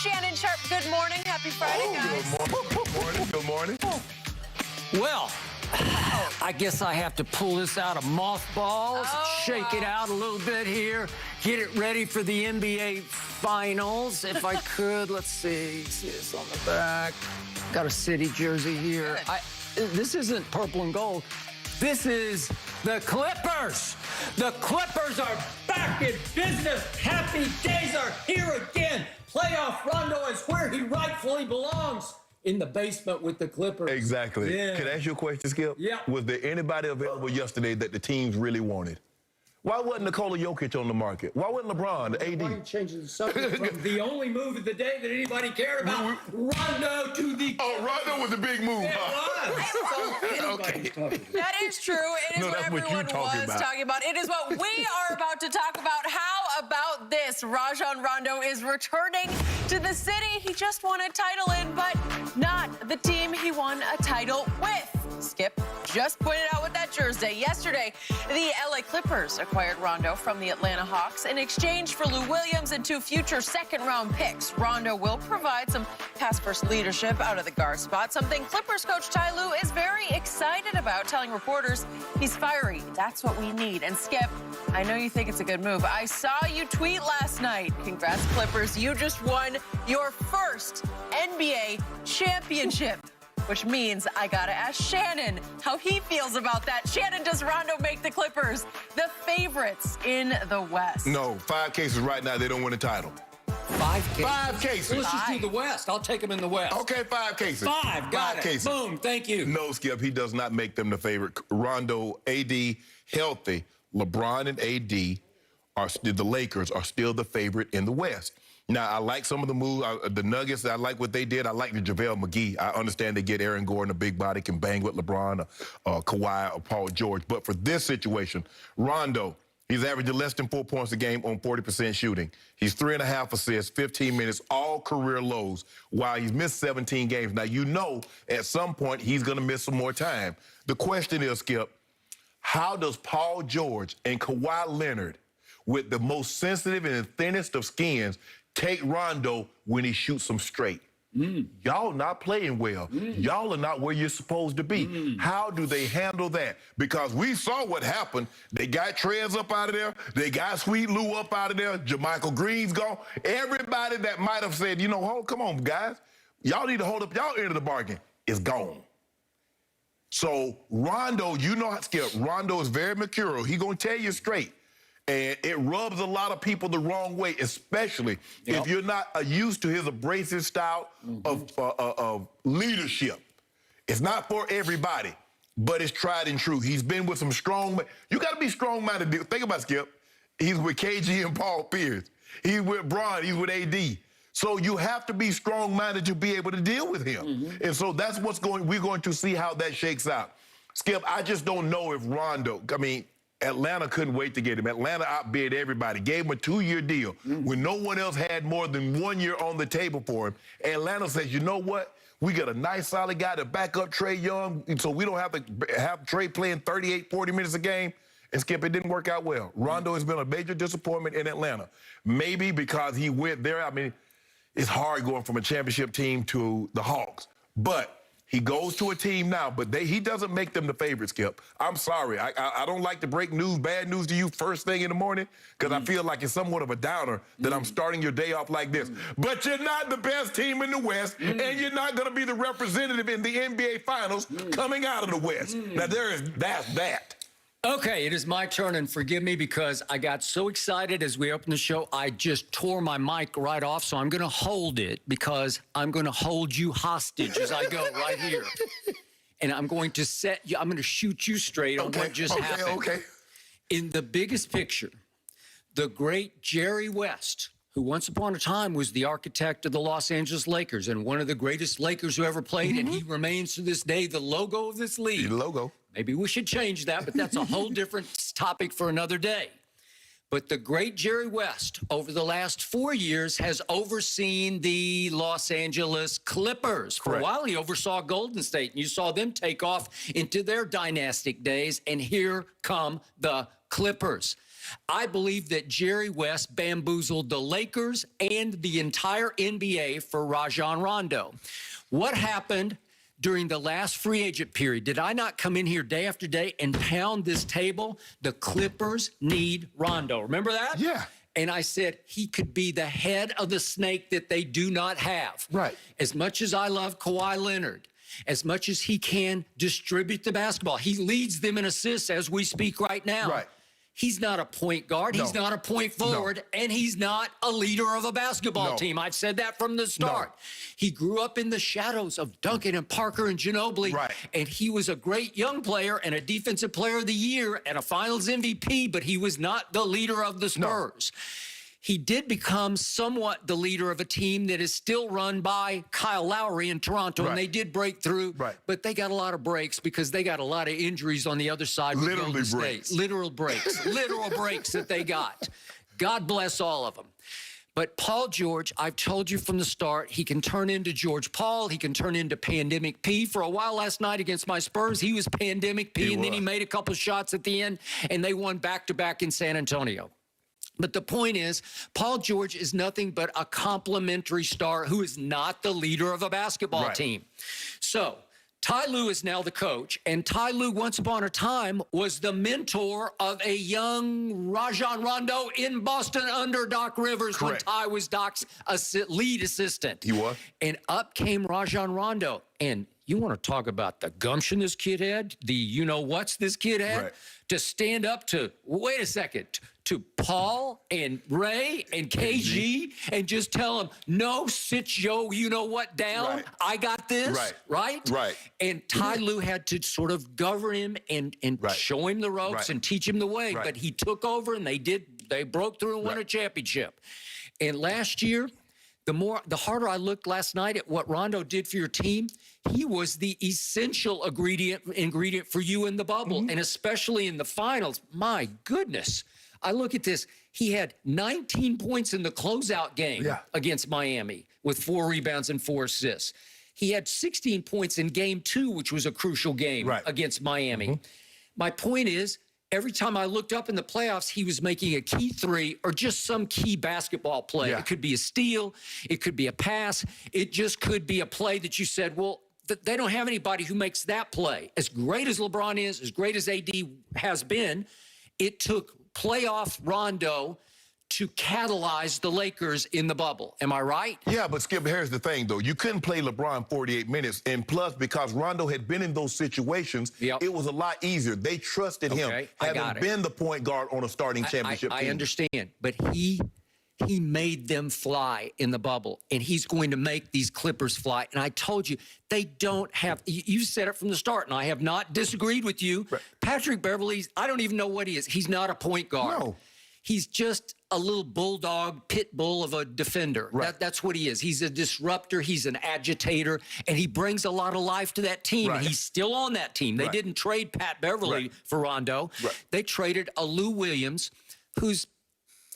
Shannon Sharp, good morning. Happy Friday, guys. Good morning. Well, I guess I have to pull this out of mothballs, shake it out a little bit here, get it ready for the NBA Finals. If I could, let's see this on the back. Got a City jersey here. This isn't purple and gold. This is the Clippers. The Clippers are back in business. Happy days are here again. Playoff Rondo is where he rightfully belongs. In the basement with the Clippers. Exactly. Yeah. Can I ask you a question, Skip? Yeah. Was there anybody available yesterday that the teams really wanted? Why wasn't Nikola Jokic on the market? Why wasn't LeBron, the AD? Why are you changing the subject from the only move of the day that anybody cared about, Rondo to the... Oh, Rondo was a big move. It was. Okay. That is true. It is No, what that's what everyone you're talking was about. talking about. It is what we are about to talk about. How about this? Rajon Rondo is returning to the city. He just won a title in, but not the team he won a title with. Skip just pointed out with that jersey. Yesterday, the LA Clippers acquired Rondo from the Atlanta Hawks in exchange for Lou Williams and 2 future second-round picks. Rondo will provide some pass-first leadership out of the guard spot, something Clippers coach Ty Lue is very excited about, telling reporters he's fiery. That's what we need. And Skip, I know you think it's a good move. I saw you tweet last night. Congrats, Clippers. You just won your first NBA championship. Which means I gotta ask Shannon how he feels about that. Shannon, does Rondo make the Clippers the favorites in the West? No, 5 cases right now, they don't win a title. 5 cases. 5 cases. Let's just do the West. I'll take him in the West. Okay, 5 cases. 5, got it. Cases. Boom, thank you. No, Skip, he does not make them the favorite. Rondo, AD, healthy. LeBron and AD, the Lakers, are still the favorite in the West. Now, I like some of the moves. The Nuggets, I like what they did. I like the JaVale McGee. I understand they get Aaron Gordon, a big body, can bang with LeBron, Kawhi, or Paul George. But for this situation, Rondo, he's averaging less than 4 points a game on 40% shooting. He's 3.5 assists, 15 minutes, all career lows, while he's missed 17 games. Now, you know at some point he's going to miss some more time. The question is, Skip, how does Paul George and Kawhi Leonard, with the most sensitive and thinnest of skins, take Rondo when he shoots them straight? Y'all not playing well. Y'all are not where you're supposed to be. How do they handle that? Because we saw what happened. They got Trez up out of there. They got Sweet Lou up out of there. JaMychal Green's gone. Everybody that might have said, you know, oh, come on, guys. Y'all need to hold up y'all end of the bargain is gone. So Rondo, you know how, Skip, Rondo is very mercurial. He gonna tell you straight. And it rubs a lot of people the wrong way, especially if you're not used to his abrasive style of leadership. It's not for everybody, but it's tried and true. He's been with some strong men. You got to be strong-minded. Think about it, Skip. He's with KG and Paul Pierce. He's with Bron. He's with AD. So you have to be strong-minded to be able to deal with him. And so that's what's we're going to see how that shakes out. Skip, I just don't know if Rondo, I mean, Atlanta couldn't wait to get him. Atlanta outbid everybody, gave him a 2-year deal when no one else had more than 1 year on the table for him. Atlanta says, you know what? We got a nice, solid guy to back up Trae Young, so we don't have to have Trae playing 38, 40 minutes a game. And Skip, it didn't work out well. Rondo has been a major disappointment in Atlanta. Maybe because he went there. I mean, it's hard going from a championship team to the Hawks. But he goes to a team now, but he doesn't make them the favorite, Skip. I'm sorry. I don't like to break news, bad news to you first thing in the morning, because I feel like it's somewhat of a downer that I'm starting your day off like this. But you're not the best team in the West, and you're not going to be the representative in the NBA Finals coming out of the West. Now, that's that. Okay, it is my turn, and forgive me because I got so excited as we opened the show, I just tore my mic right off, so I'm going to hold it because I'm going to hold you hostage as I go right here. And I'm going to I'm going to shoot you straight on what just happened. Okay. In the biggest picture, the great Jerry West, who once upon a time was the architect of the Los Angeles Lakers and one of the greatest Lakers who ever played, and he remains to this day the logo of this league. The logo. Maybe we should change that, but that's a whole different topic for another day. But the great Jerry West, over the last 4 years, has overseen the Los Angeles Clippers. For a while, he oversaw Golden State, and you saw them take off into their dynastic days, and here come the Clippers. I believe that Jerry West bamboozled the Lakers and the entire NBA for Rajon Rondo. What happened during the last free agent period? Did I not come in here day after day and pound this table? The Clippers need Rondo. Remember that? Yeah. And I said he could be the head of the snake that they do not have. Right. As much as I love Kawhi Leonard, as much as he can distribute the basketball, he leads them in assists as we speak right now. Right. He's not a point guard. No. He's not a point forward. No. And he's not a leader of a basketball No. team. I've said that from the start. No. He grew up in the shadows of Duncan and Parker and Ginobili. Right. And he was a great young player and a defensive player of the year and a finals MVP, but he was not the leader of the Spurs. He did become somewhat the leader of a team that is still run by Kyle Lowry in Toronto, and they did break through, but they got a lot of breaks because they got a lot of injuries on the other side. Literally breaks. Literal breaks. Literal breaks that they got. God bless all of them. But Paul George, I've told you from the start, he can turn into George Paul. He can turn into Pandemic P. For a while last night against my Spurs, he was Pandemic P, and then he made a couple shots at the end, and they won back-to-back in San Antonio. But the point is, Paul George is nothing but a complimentary star who is not the leader of a basketball team. So Ty Lue is now the coach, and Ty Lue, once upon a time, was the mentor of a young Rajon Rondo in Boston under Doc Rivers when Ty was Doc's lead assistant. He was. And up came Rajon Rondo. And you want to talk about the gumption this kid had, the you-know-whats this kid had, to stand up to, wait a second, to Paul and Ray and KG and just tell them, no, sit yo, you-know-what down. I got this, right? And Ty Lue had to sort of govern him and show him the ropes and teach him the way. But he took over, and they broke through and won a championship. And last year, the harder I looked last night at what Rondo did for your team, he was the essential ingredient for you in the bubble, and especially in the finals. My goodness. I look at this. He had 19 points in the closeout game against Miami with 4 rebounds and 4 assists. He had 16 points in game 2, which was a crucial game against Miami. My point is, every time I looked up in the playoffs, he was making a key 3 or just some key basketball play. It could be a steal. It could be a pass. It just could be a play that you said, well, they don't have anybody who makes that play. As great as LeBron is, as great as AD has been, it took playoff Rondo to catalyze the Lakers in the bubble. Am I right? Yeah, but Skip, here's the thing, though. You couldn't play LeBron 48 minutes, and plus, because Rondo had been in those situations, it was a lot easier. They trusted him, having been the point guard on a starting championship team. I understand, but he made them fly in the bubble, and he's going to make these Clippers fly. And I told you, they don't have, you said it from the start, and I have not disagreed with you. Patrick Beverley, I don't even know what he is. He's not a point guard. No. He's just a little bulldog, pit bull of a defender. That's what he is. He's a disruptor. He's an agitator, and he brings a lot of life to that team. And he's still on that team. They didn't trade Pat Beverley for Rondo. They traded a Lou Williams,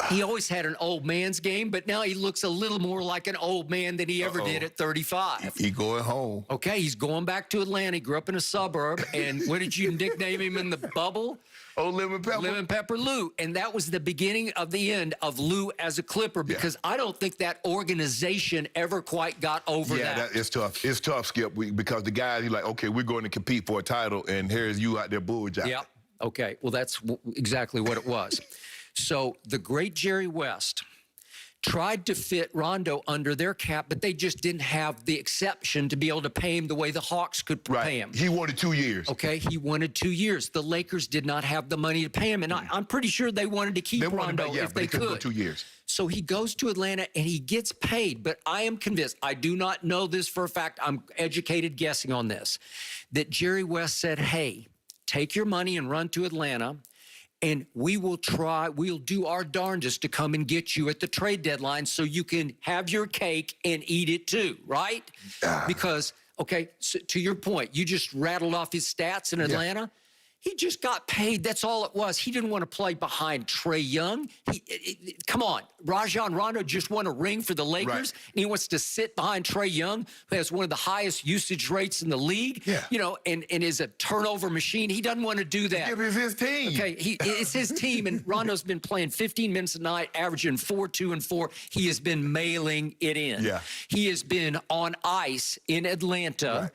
he always had an old man's game, but now he looks a little more like an old man than he ever did at 35. He going home. Okay, he's going back to Atlanta. He grew up in a suburb, and what did you nickname him in the bubble? Oh, Lemon Pepper. Lemon Pepper Lou. And that was the beginning of the end of Lou as a Clipper, because I don't think that organization ever quite got over that. It's tough. It's tough, Skip, because the guys, you're like, okay, we're going to compete for a title, and here's you out there bull-jacking. Yeah. Okay, well, that's exactly what it was. So the great Jerry West tried to fit Rondo under their cap, but they just didn't have the exception to be able to pay him the way the Hawks could pay him. He wanted 2 years. Okay, he wanted 2 years. The Lakers did not have the money to pay him, and I'm pretty sure they wanted to keep Rondo if they could. Go 2 years. So he goes to Atlanta, and he gets paid, but I am convinced, I do not know this for a fact, I'm educated guessing on this, that Jerry West said, hey, take your money and run to Atlanta, and we'll do our darndest to come and get you at the trade deadline so you can have your cake and eat it too, right? Because, okay, so to your point, you just rattled off his stats in Atlanta. He just got paid. That's all it was. He didn't want to play behind Trae Young. Come on. Rajon Rondo just won a ring for the Lakers, Right. and he wants to sit behind Trae Young, who has one of the highest usage rates in the league, Yeah. you know, and is a turnover machine. He doesn't want to do that. It was his team. Okay, it's his team, and Rondo's been playing 15 minutes a night, averaging 4, 2, and 4. He has been mailing it in. Yeah. He has been on ice in Atlanta,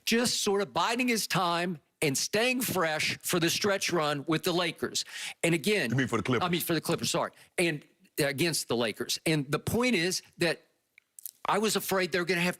just sort of biding his time and staying fresh for the stretch run with the Lakers. And again... You mean for the Clippers? I mean for the Clippers, sorry. And against the Lakers. And the point is that I was afraid they're going to have to